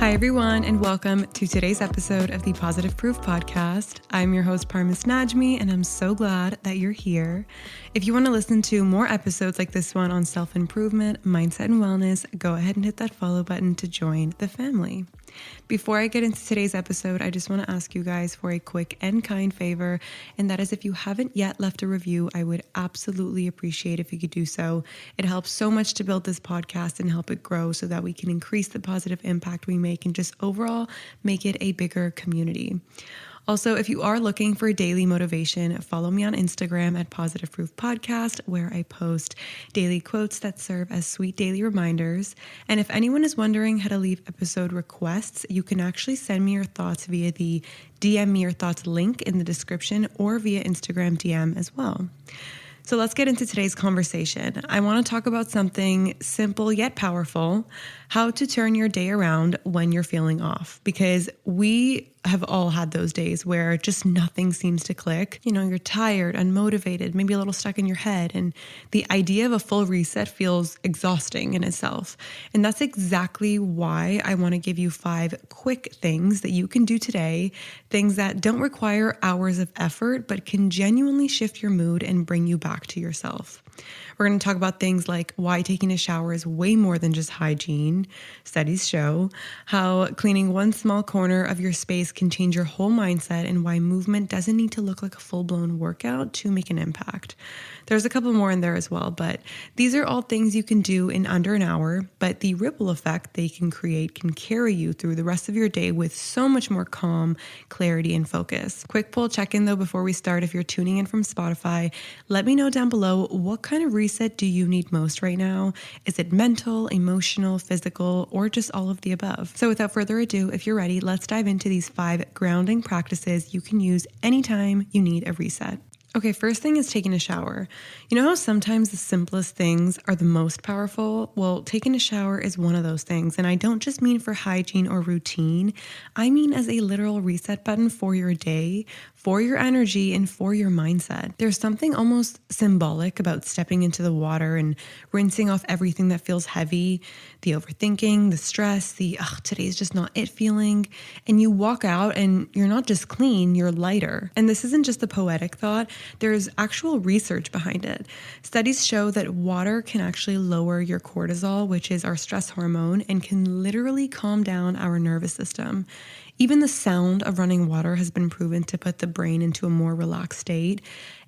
Hi, everyone, and welcome to today's episode of the Positive Proof Podcast. I'm your host, Parmis, and I'm so glad that you're here. If you want to listen to more episodes like this one on self-improvement, mindset, and wellness, go ahead and hit that follow button to join the family. Before I get into today's episode, I just want to ask you guys for a quick and kind favor, and that is if you haven't yet left a review, I would absolutely appreciate if you could do so. It helps so much to build this podcast and help it grow so that we can increase the positive impact we make and just overall make it a bigger community. Also, if you are looking for daily motivation, follow me on Instagram at Positive Proof Podcast, where I post daily quotes that serve as sweet daily reminders. And if anyone is wondering how to leave episode requests, you can actually send me your thoughts via the DM me your thoughts link in the description or via Instagram DM as well. So let's get into today's conversation. I want to talk about something simple yet powerful, how to turn your day around when you're feeling off, because we have all had those days where just nothing seems to click. You know, you're tired, unmotivated, maybe a little stuck in your head. And the idea of a full reset feels exhausting in itself. And that's exactly why I want to give you 5 quick things that you can do today, things that don't require hours of effort, but can genuinely shift your mood and bring you back to yourself. We're going to talk about things like why taking a shower is way more than just hygiene. Studies show how cleaning one small corner of your space can change your whole mindset, and why movement doesn't need to look like a full-blown workout to make an impact. There's a couple more in there as well, but these are all things you can do in under an hour, but the ripple effect they can create can carry you through the rest of your day with so much more calm, clarity, and focus. Quick poll check-in though before we start. If you're tuning in from Spotify, let me know down below, what kind of reset do you need most right now? Is it mental, emotional, physical, or just all of the above? So without further ado, if you're ready, let's dive into these 5 grounding practices you can use anytime you need a reset. Okay, first thing is taking a shower. You know how sometimes the simplest things are the most powerful? Well, taking a shower is one of those things. And I don't just mean for hygiene or routine. I mean as a literal reset button for your day, for your energy, and for your mindset. There's something almost symbolic about stepping into the water and rinsing off everything that feels heavy, the overthinking, the stress, the today's just not it feeling. And you walk out and you're not just clean, you're lighter. And this isn't just a poetic thought. There's actual research behind it. Studies show that water can actually lower your cortisol, which is our stress hormone, and can literally calm down our nervous system. Even the sound of running water has been proven to put the brain into a more relaxed state.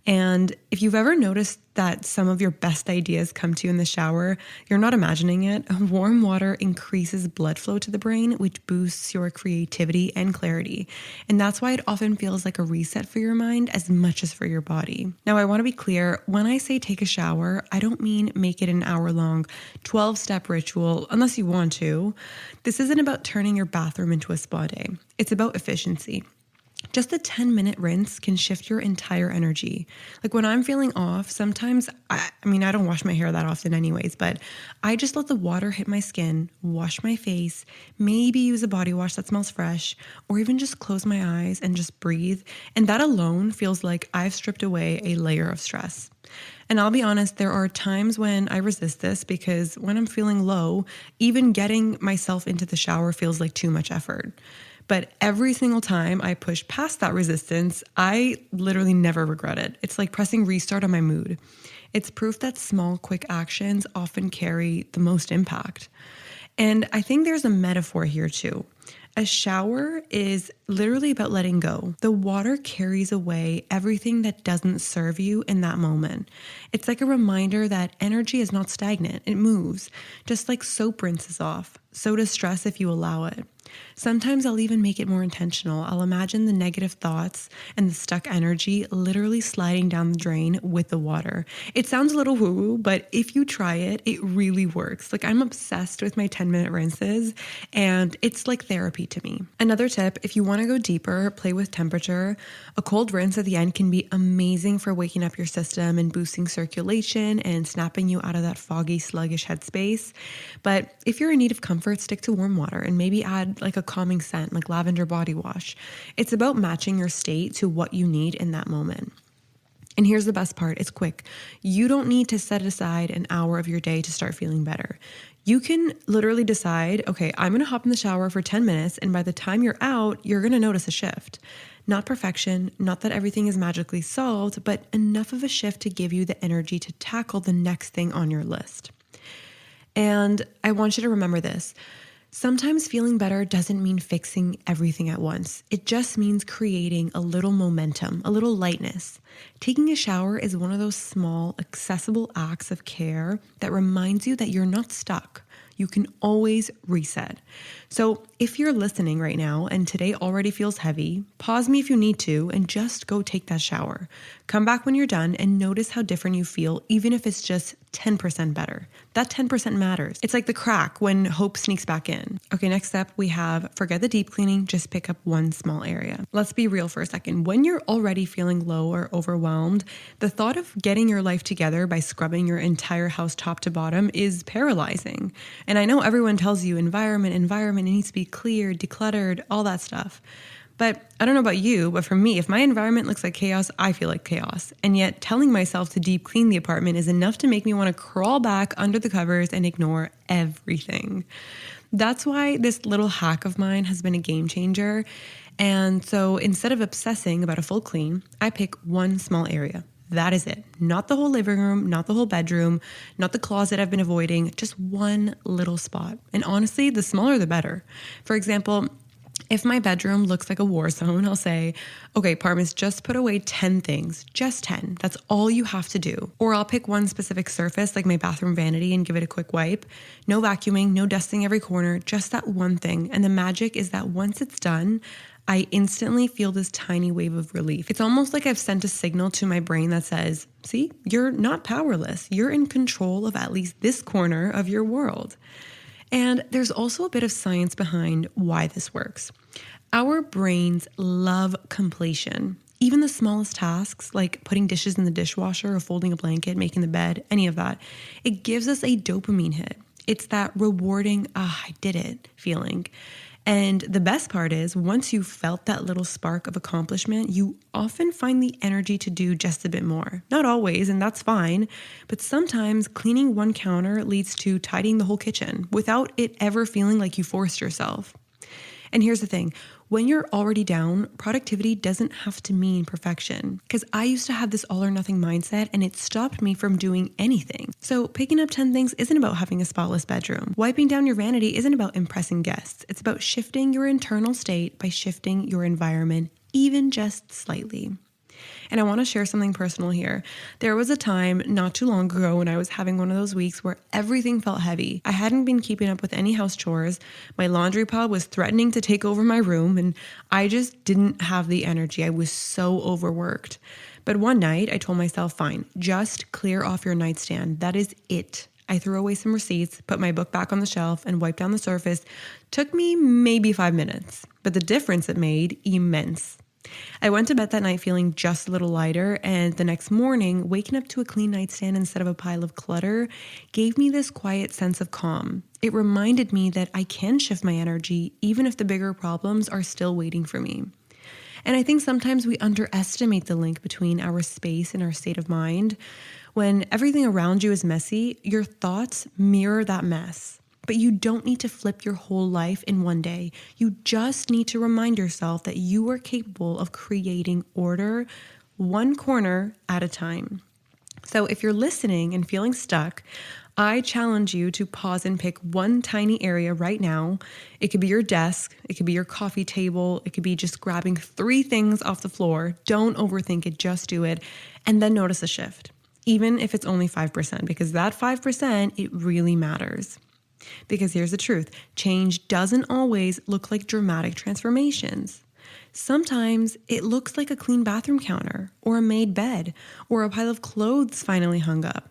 And if you've ever noticed that some of your best ideas come to you in the shower, you're not imagining it. Warm water increases blood flow to the brain, which boosts your creativity and clarity. And that's why it often feels like a reset for your mind as much as for your body. Now, I want to be clear. When I say take a shower, I don't mean make it an hour-long 12-step ritual, unless you want to. This isn't about turning your bathroom into a spa day. It's about efficiency. Just a 10-minute rinse can shift your entire energy. Like when I'm feeling off, sometimes, I don't wash my hair that often anyways, but I just let the water hit my skin, wash my face, maybe use a body wash that smells fresh, or even just close my eyes and just breathe. And that alone feels like I've stripped away a layer of stress. And I'll be honest, there are times when I resist this because when I'm feeling low, even getting myself into the shower feels like too much effort. But every single time I push past that resistance, I literally never regret it. It's like pressing restart on my mood. It's proof that small, quick actions often carry the most impact. And I think there's a metaphor here too. A shower is literally about letting go. The water carries away everything that doesn't serve you in that moment. It's like a reminder that energy is not stagnant. It moves. Just like soap rinses off, so does stress if you allow it. Sometimes I'll even make it more intentional. I'll imagine the negative thoughts and the stuck energy literally sliding down the drain with the water. It sounds a little woo-woo, but if you try it, it really works. Like I'm obsessed with my 10-minute rinses, and it's like therapy to me. Another tip, if you want to go deeper, play with temperature. A cold rinse at the end can be amazing for waking up your system and boosting circulation and snapping you out of that foggy, sluggish headspace. But if you're in need of comfort, stick to warm water and maybe add like a calming scent like lavender body wash. It's about matching your state to what you need in that moment. And here's the best part, it's quick. You don't need to set aside an hour of your day to start feeling better. You can literally decide, okay, I'm gonna hop in the shower for 10 minutes, and by the time you're out, you're gonna notice a shift. Not perfection, not that everything is magically solved, but enough of a shift to give you the energy to tackle the next thing on your list. And I want you to remember this. Sometimes feeling better doesn't mean fixing everything at once. It just means creating a little momentum, a little lightness. Taking a shower is one of those small, accessible acts of care that reminds you that you're not stuck. You can always reset. So if you're listening right now and today already feels heavy, pause me if you need to and just go take that shower. Come back when you're done and notice how different you feel, even if it's just 10% better. That 10% matters. It's like the crack when hope sneaks back in. Okay, next step we have forget the deep cleaning, just pick up one small area. Let's be real for a second. When you're already feeling low or overwhelmed, the thought of getting your life together by scrubbing your entire house top to bottom is paralyzing. And I know everyone tells you environment, it needs to be clear, decluttered, all that stuff. But I don't know about you, but for me, if my environment looks like chaos, I feel like chaos. And yet telling myself to deep clean the apartment is enough to make me want to crawl back under the covers and ignore everything. That's why this little hack of mine has been a game changer. And so instead of obsessing about a full clean, I pick one small area. That is it. Not the whole living room, not the whole bedroom, not the closet I've been avoiding, just one little spot. And honestly, the smaller the better. For example, if my bedroom looks like a war zone, I'll say, okay, Parmis, just put away 10 things, just 10. That's all you have to do. Or I'll pick one specific surface like my bathroom vanity and give it a quick wipe. No vacuuming, no dusting every corner, just that one thing. And the magic is that once it's done, I instantly feel this tiny wave of relief. It's almost like I've sent a signal to my brain that says, see, you're not powerless. You're in control of at least this corner of your world. And there's also a bit of science behind why this works. Our brains love completion. Even the smallest tasks, like putting dishes in the dishwasher or folding a blanket, making the bed, any of that, it gives us a dopamine hit. It's that rewarding, I did it feeling. And the best part is, once you've felt that little spark of accomplishment, you often find the energy to do just a bit more. Not always, and that's fine, but sometimes cleaning one counter leads to tidying the whole kitchen without it ever feeling like you forced yourself. And here's the thing, when you're already down, productivity doesn't have to mean perfection. Because I used to have this all or nothing mindset and it stopped me from doing anything. So picking up 10 things isn't about having a spotless bedroom. Wiping down your vanity isn't about impressing guests. It's about shifting your internal state by shifting your environment, even just slightly. And I want to share something personal here. There was a time not too long ago when I was having one of those weeks where everything felt heavy. I hadn't been keeping up with any house chores. My laundry pile was threatening to take over my room, and I just didn't have the energy. I was so overworked. But one night I told myself, fine, just clear off your nightstand. That is it. I threw away some receipts, put my book back on the shelf, and wiped down the surface. Took me maybe 5 minutes, but the difference it made, immense. I went to bed that night feeling just a little lighter, and the next morning, waking up to a clean nightstand instead of a pile of clutter gave me this quiet sense of calm. It reminded me that I can shift my energy even if the bigger problems are still waiting for me. And I think sometimes we underestimate the link between our space and our state of mind. When everything around you is messy, your thoughts mirror that mess. But you don't need to flip your whole life in one day. You just need to remind yourself that you are capable of creating order one corner at a time. So if you're listening and feeling stuck, I challenge you to pause and pick one tiny area right now. It could be your desk, it could be your coffee table, it could be just grabbing 3 things off the floor. Don't overthink it, just do it, and then notice a shift. Even if it's only 5%, because that 5%, it really matters. Because here's the truth, change doesn't always look like dramatic transformations. Sometimes it looks like a clean bathroom counter, or a made bed, or a pile of clothes finally hung up.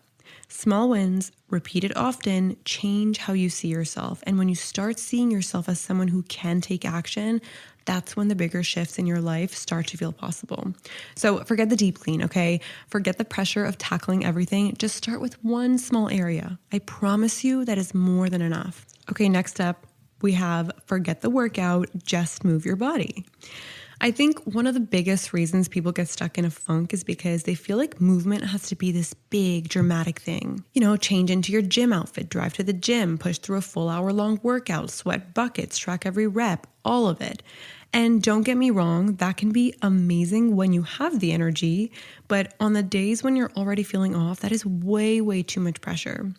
Small wins, repeated often, change how you see yourself. And when you start seeing yourself as someone who can take action, that's when the bigger shifts in your life start to feel possible. So forget the deep clean, okay? Forget the pressure of tackling everything. Just start with one small area. I promise you that is more than enough. Okay, next up, we have forget the workout, just move your body. I think one of the biggest reasons people get stuck in a funk is because they feel like movement has to be this big, dramatic thing. Change into your gym outfit, drive to the gym, push through a full hour-long workout, sweat buckets, track every rep, all of it. And don't get me wrong, that can be amazing when you have the energy, but on the days when you're already feeling off, that is way, way too much pressure.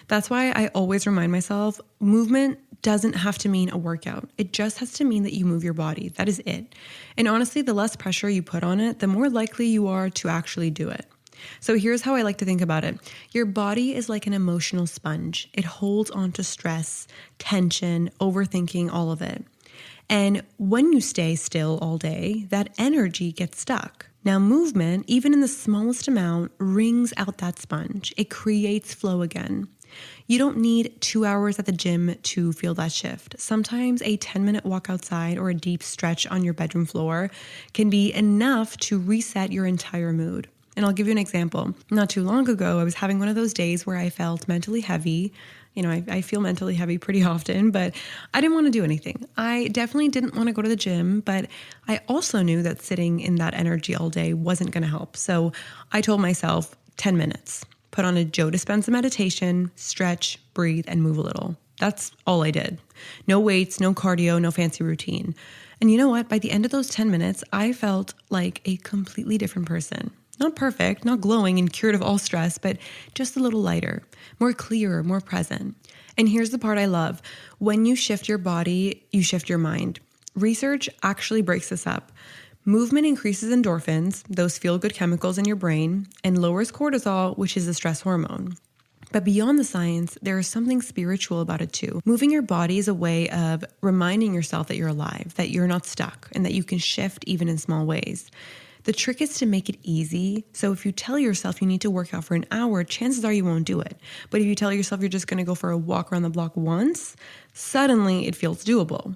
That's why I always remind myself, movement doesn't have to mean a workout. It just has to mean that you move your body. That is it. And honestly, the less pressure you put on it, the more likely you are to actually do it. So here's how I like to think about it. Your body is like an emotional sponge. It holds on to stress, tension, overthinking, all of it. And when you stay still all day, that energy gets stuck. Now, movement, even in the smallest amount, wrings out that sponge. It creates flow again. You don't need 2 hours at the gym to feel that shift. Sometimes a 10-minute walk outside or a deep stretch on your bedroom floor can be enough to reset your entire mood. And I'll give you an example. Not too long ago, I was having one of those days where I felt mentally heavy. I feel mentally heavy pretty often, but I didn't want to do anything. I definitely didn't want to go to the gym, but I also knew that sitting in that energy all day wasn't going to help. So I told myself 10 minutes, put on a Joe Dispenza meditation, stretch, breathe, and move a little. That's all I did. No weights, no cardio, no fancy routine. And you know what? By the end of those 10 minutes, I felt like a completely different person. Not perfect, not glowing and cured of all stress, but just a little lighter, more clear, more present. And here's the part I love. When you shift your body, you shift your mind. Research actually breaks this up. Movement increases endorphins, those feel-good chemicals in your brain, and lowers cortisol, which is a stress hormone. But beyond the science, there is something spiritual about it too. Moving your body is a way of reminding yourself that you're alive, that you're not stuck, and that you can shift even in small ways. The trick is to make it easy. So if you tell yourself you need to work out for an hour, chances are you won't do it. But if you tell yourself you're just going to go for a walk around the block once, suddenly it feels doable.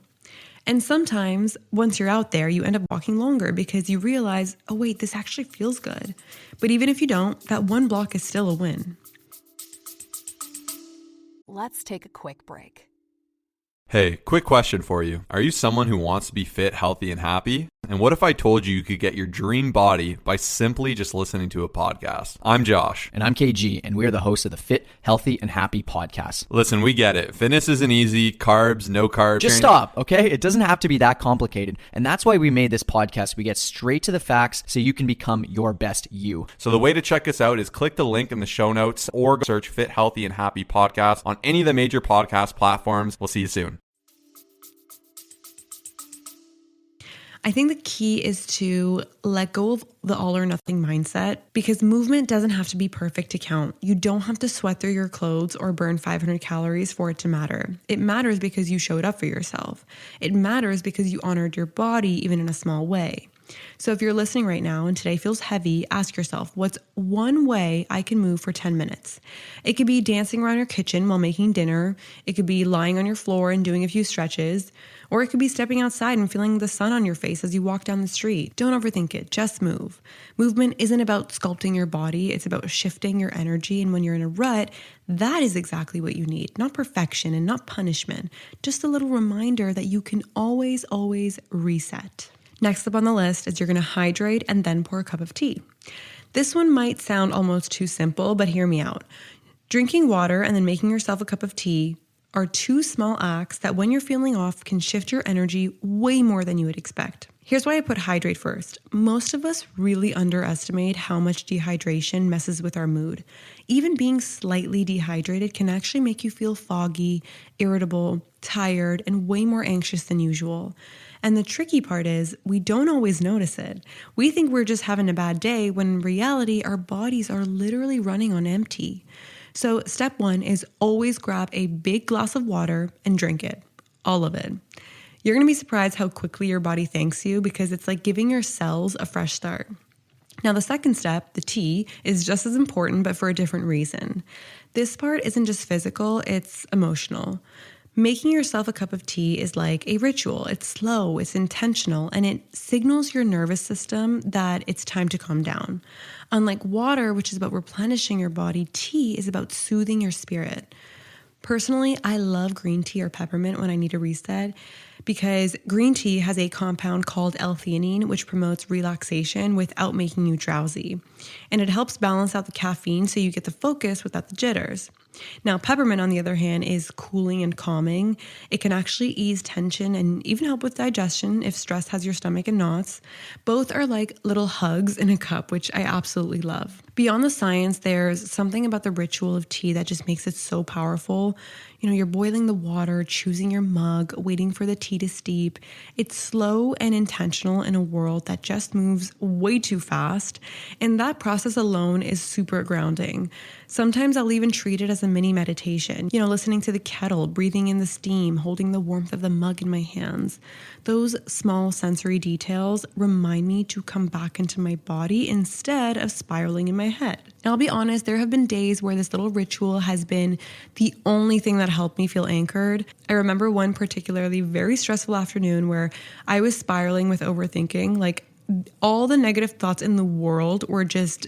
And sometimes once you're out there, you end up walking longer because you realize, oh wait, this actually feels good. But even if you don't, that one block is still a win. Let's take a quick break. Hey, quick question for you. Are you someone who wants to be fit, healthy, and happy? And what if I told you you could get your dream body by simply just listening to a podcast? I'm Josh. And I'm KG, and we are the hosts of the Fit, Healthy, and Happy podcast. Listen, we get it. Fitness isn't easy. Carbs, no carbs. Just stop, okay? It doesn't have to be that complicated. And that's why we made this podcast. We get straight to the facts so you can become your best you. So the way to check us out is click the link in the show notes or search Fit, Healthy, and Happy podcast on any of the major podcast platforms. We'll see you soon. I think the key is to let go of the all or nothing mindset because movement doesn't have to be perfect to count. You don't have to sweat through your clothes or burn 500 calories for it to matter. It matters because you showed up for yourself. It matters because you honored your body even in a small way. So if you're listening right now and today feels heavy, ask yourself, what's one way I can move for 10 minutes? It could be dancing around your kitchen while making dinner. It could be lying on your floor and doing a few stretches. Or it could be stepping outside and feeling the sun on your face as you walk down the street. Don't overthink it, just move. Movement isn't about sculpting your body, it's about shifting your energy. And when you're in a rut, that is exactly what you need. Not perfection and not punishment, just a little reminder that you can always, always reset. Next up on the list is you're gonna hydrate and then pour a cup of tea. This one might sound almost too simple, but hear me out. Drinking water and then making yourself a cup of tea are two small acts that when you're feeling off can shift your energy way more than you would expect. Here's why I put hydrate first. Most of us really underestimate how much dehydration messes with our mood. Even being slightly dehydrated can actually make you feel foggy, irritable, tired, and way more anxious than usual. And the tricky part is we don't always notice it. We think we're just having a bad day when in reality our bodies are literally running on empty. So step one is always grab a big glass of water and drink it, all of it. You're going to be surprised how quickly your body thanks you because it's like giving your cells a fresh start. Now, the second step, the tea, is just as important, but for a different reason. This part isn't just physical, it's emotional. Making yourself a cup of tea is like a ritual. It's slow, it's intentional, and it signals your nervous system that it's time to calm down. Unlike water, which is about replenishing your body, tea is about soothing your spirit. Personally, I love green tea or peppermint when I need a reset because green tea has a compound called L-theanine, which promotes relaxation without making you drowsy. And it helps balance out the caffeine so you get the focus without the jitters. Now, peppermint, on the other hand, is cooling and calming. It can actually ease tension and even help with digestion if stress has your stomach in knots. Both are like little hugs in a cup, which I absolutely love. Beyond the science, there's something about the ritual of tea that just makes it so powerful. You're boiling the water, choosing your mug, waiting for the tea to steep. It's slow and intentional in a world that just moves way too fast. And that process alone is super grounding. Sometimes I'll even treat it as a mini meditation, listening to the kettle, breathing in the steam, holding the warmth of the mug in my hands. Those small sensory details remind me to come back into my body instead of spiraling in my head. Now, I'll be honest, there have been days where this little ritual has been the only thing that helped me feel anchored. I remember one particularly very stressful afternoon where I was spiraling with overthinking. Like, all the negative thoughts in the world were just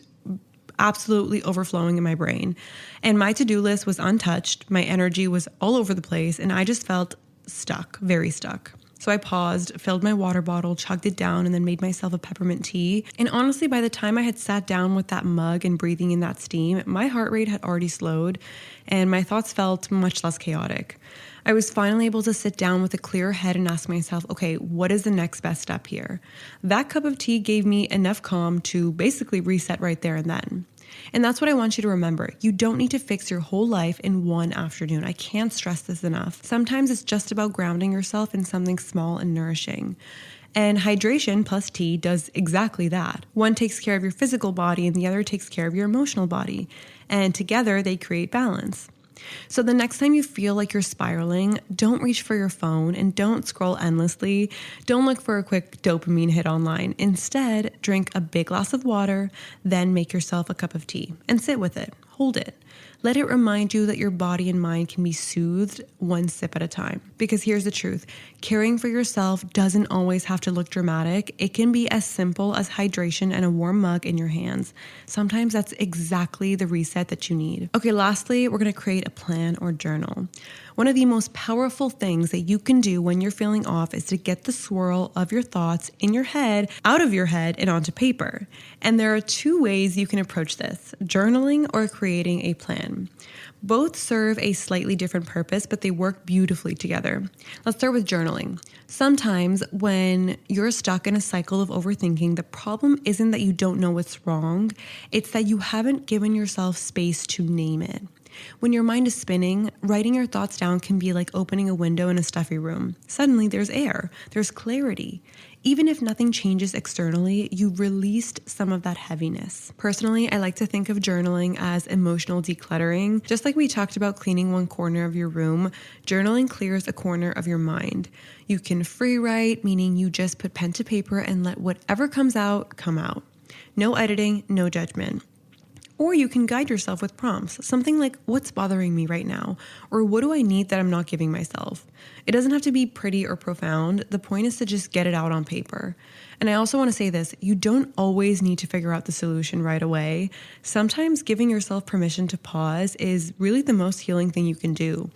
absolutely overflowing in my brain. And my to-do list was untouched. My energy was all over the place, and I just felt stuck, very stuck. So I paused, filled my water bottle, chugged it down, and then made myself a peppermint tea. And honestly, by the time I had sat down with that mug and breathing in that steam, my heart rate had already slowed, and my thoughts felt much less chaotic. I was finally able to sit down with a clear head and ask myself, okay, what is the next best step here? That cup of tea gave me enough calm to basically reset right there and then. And that's what I want you to remember. You don't need to fix your whole life in one afternoon. I can't stress this enough. Sometimes it's just about grounding yourself in something small and nourishing. And hydration plus tea does exactly that. One takes care of your physical body and the other takes care of your emotional body. And together they create balance. So the next time you feel like you're spiraling, don't reach for your phone and don't scroll endlessly. Don't look for a quick dopamine hit online. Instead, drink a big glass of water, then make yourself a cup of tea and sit with it. Hold it. Let it remind you that your body and mind can be soothed one sip at a time. Because here's the truth. Caring for yourself doesn't always have to look dramatic. It can be as simple as hydration and a warm mug in your hands. Sometimes that's exactly the reset that you need. Okay, lastly, we're going to create a plan or journal. One of the most powerful things that you can do when you're feeling off is to get the swirl of your thoughts in your head, out of your head, and onto paper. And there are two ways you can approach this: journaling or creating a plan. Both serve a slightly different purpose, but they work beautifully together. Let's start with journaling. Sometimes when you're stuck in a cycle of overthinking, the problem isn't that you don't know what's wrong, it's that you haven't given yourself space to name it. When your mind is spinning, writing your thoughts down can be like opening a window in a stuffy room. Suddenly there's air, there's clarity. Even if nothing changes externally, you've released some of that heaviness. Personally, I like to think of journaling as emotional decluttering. Just like we talked about cleaning one corner of your room, journaling clears a corner of your mind. You can free write, meaning you just put pen to paper and let whatever comes out, come out. No editing, no judgment. Or you can guide yourself with prompts, something like, what's bothering me right now? Or what do I need that I'm not giving myself? It doesn't have to be pretty or profound. The point is to just get it out on paper. And I also want to say this, you don't always need to figure out the solution right away. Sometimes giving yourself permission to pause is really the most healing thing you can do.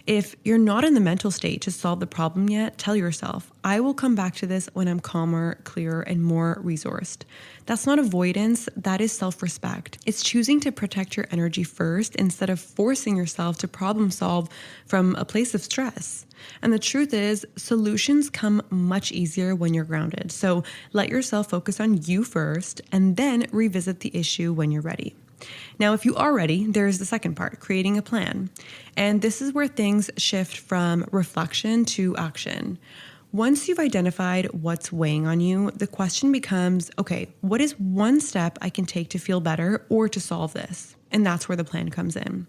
If you're not in the mental state to solve the problem yet, tell yourself, I will come back to this when I'm calmer, clearer, and more resourced. That's not avoidance, that is self-respect. It's choosing to protect your energy first instead of forcing yourself to problem solve from a place of stress. And the truth is, solutions come much easier when you're grounded. So let yourself focus on you first and then revisit the issue when you're ready. Now, if you are ready, there's the second part, creating a plan. And this is where things shift from reflection to action. Once you've identified what's weighing on you, the question becomes, okay, what is one step I can take to feel better or to solve this? And that's where the plan comes in.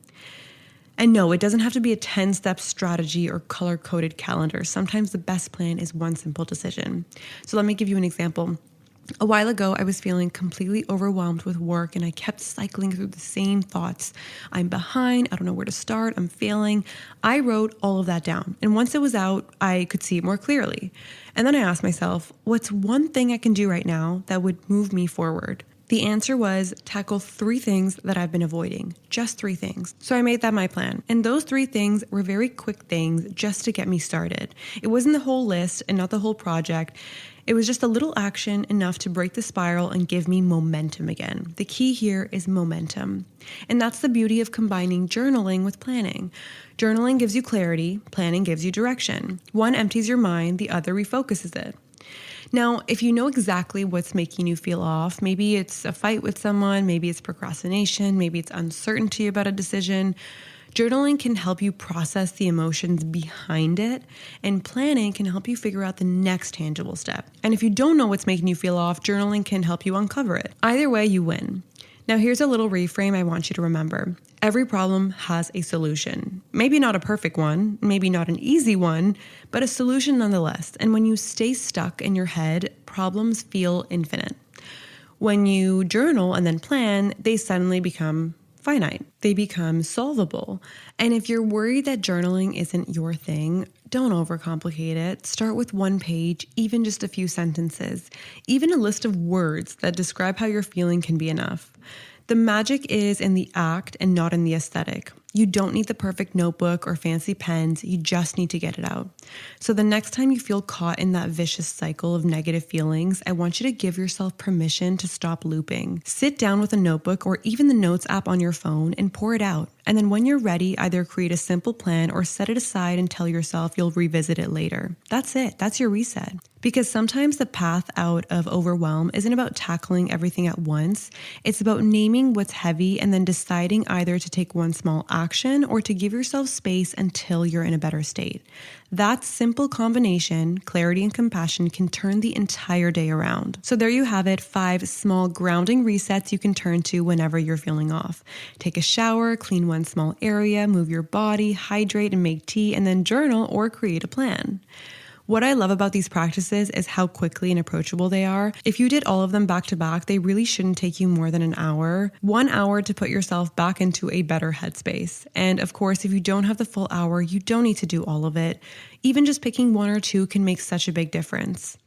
And no, it doesn't have to be a 10-step strategy or color-coded calendar. Sometimes the best plan is one simple decision. So let me give you an example. A while ago, I was feeling completely overwhelmed with work and I kept cycling through the same thoughts. I'm behind, I don't know where to start, I'm failing. I wrote all of that down. And once it was out, I could see it more clearly. And then I asked myself, what's one thing I can do right now that would move me forward? The answer was tackle 3 things that I've been avoiding, just 3 things. So I made that my plan. And those 3 things were very quick things just to get me started. It wasn't the whole list and not the whole project. It was just a little action enough to break the spiral and give me momentum again. The key here is momentum. And that's the beauty of combining journaling with planning. Journaling gives you clarity, planning gives you direction. One empties your mind, the other refocuses it. Now, if you know exactly what's making you feel off, maybe it's a fight with someone, maybe it's procrastination, maybe it's uncertainty about a decision, journaling can help you process the emotions behind it, and planning can help you figure out the next tangible step. And if you don't know what's making you feel off, journaling can help you uncover it. Either way, you win. Now, here's a little reframe I want you to remember. Every problem has a solution. Maybe not a perfect one, maybe not an easy one, but a solution nonetheless. And when you stay stuck in your head, problems feel infinite. When you journal and then plan, they suddenly become finite. They become solvable. And if you're worried that journaling isn't your thing, don't overcomplicate it. Start with 1 page, even just a few sentences. Even a list of words that describe how you're feeling can be enough. The magic is in the act and not in the aesthetic. You don't need the perfect notebook or fancy pens, you just need to get it out. So the next time you feel caught in that vicious cycle of negative feelings, I want you to give yourself permission to stop looping. Sit down with a notebook or even the notes app on your phone and pour it out. And then when you're ready, either create a simple plan or set it aside and tell yourself you'll revisit it later. That's it. That's your reset. Because sometimes the path out of overwhelm isn't about tackling everything at once. It's about naming what's heavy and then deciding either to take one small action or to give yourself space until you're in a better state. That simple combination, clarity and compassion, can turn the entire day around. So there you have it, 5 small grounding resets you can turn to whenever you're feeling off. Take a shower, clean one small area, move your body, hydrate and make tea, and then journal or create a plan. What I love about these practices is how quickly and approachable they are. If you did all of them back to back, they really shouldn't take you more than an hour. 1 hour to put yourself back into a better headspace. And of course, if you don't have the full hour, you don't need to do all of it. Even just picking 1 or 2 can make such a big difference.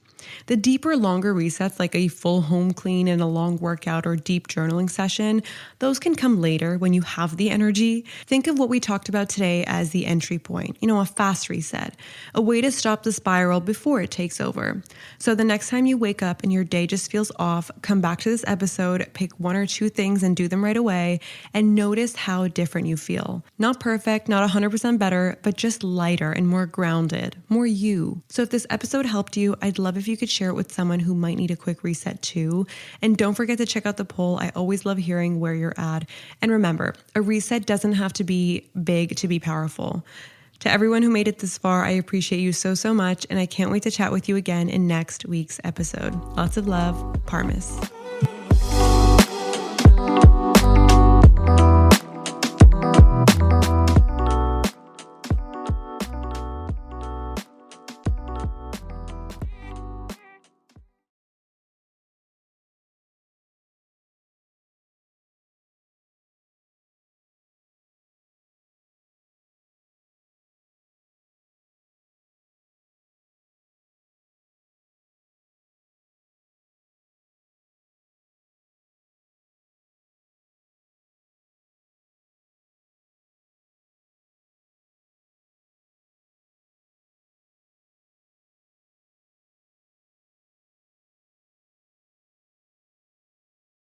The deeper, longer resets like a full home clean and a long workout or deep journaling session, those can come later when you have the energy. Think of what we talked about today as the entry point, a fast reset, a way to stop the spiral before it takes over. So the next time you wake up and your day just feels off, come back to this episode, pick 1 or 2 things and do them right away, and notice how different you feel. Not perfect, not 100% better, but just lighter and more grounded, more you. So if this episode helped you, I'd love if you could share it with someone who might need a quick reset too. And don't forget to check out the poll. I always love hearing where you're at. And remember, a reset doesn't have to be big to be powerful. To everyone who made it this far, I appreciate you so much. And I can't wait to chat with you again in next week's episode. Lots of love, Parmis.